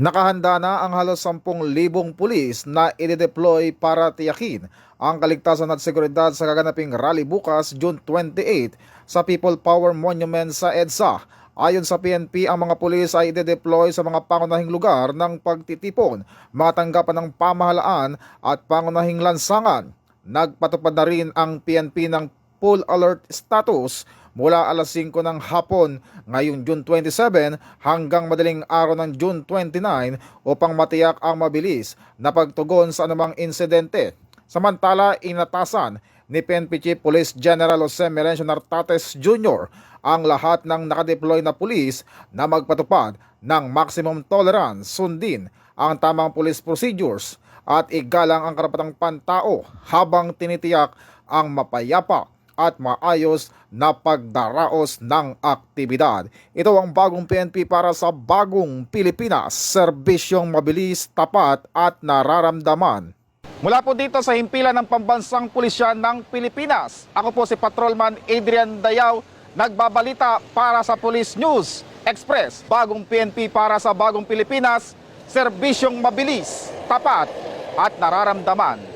Nakahanda na ang halos 10,000 pulis na i-deploy para tiyakin ang kaligtasan at seguridad sa gaganaping rally bukas June 28 sa People Power Monument sa EDSA. Ayon sa PNP, ang mga pulis ay i-deploy sa mga pangunahing lugar ng pagtitipon, mga tanggapan ng pamahalaan at pangunahing lansangan. Nagpatupad na rin ang PNP ng full alert status mula alas 5 ng hapon ngayong June 27 hanggang madaling araw ng June 29 upang matiyak ang mabilis na pagtugon sa anumang insidente. Samantala, inatasan ni PNP Chief Police General Jose Melencio Nartates Jr. ang lahat ng nakadeploy na pulis na magpatupad ng maximum tolerance, sundin ang tamang police procedures at igalang ang karapatang pantao habang tinitiyak ang mapayapa at maayos na pagdaraos ng aktibidad. Ito ang bagong PNP para sa bagong Pilipinas, serbisyong mabilis, tapat at nararamdaman. Mula po dito sa himpilan ng Pambansang Pulisya ng Pilipinas, ako po si Patrolman Adrian Dayaw, nagbabalita para sa Police News Express. Bagong PNP para sa bagong Pilipinas, serbisyong mabilis, tapat at nararamdaman.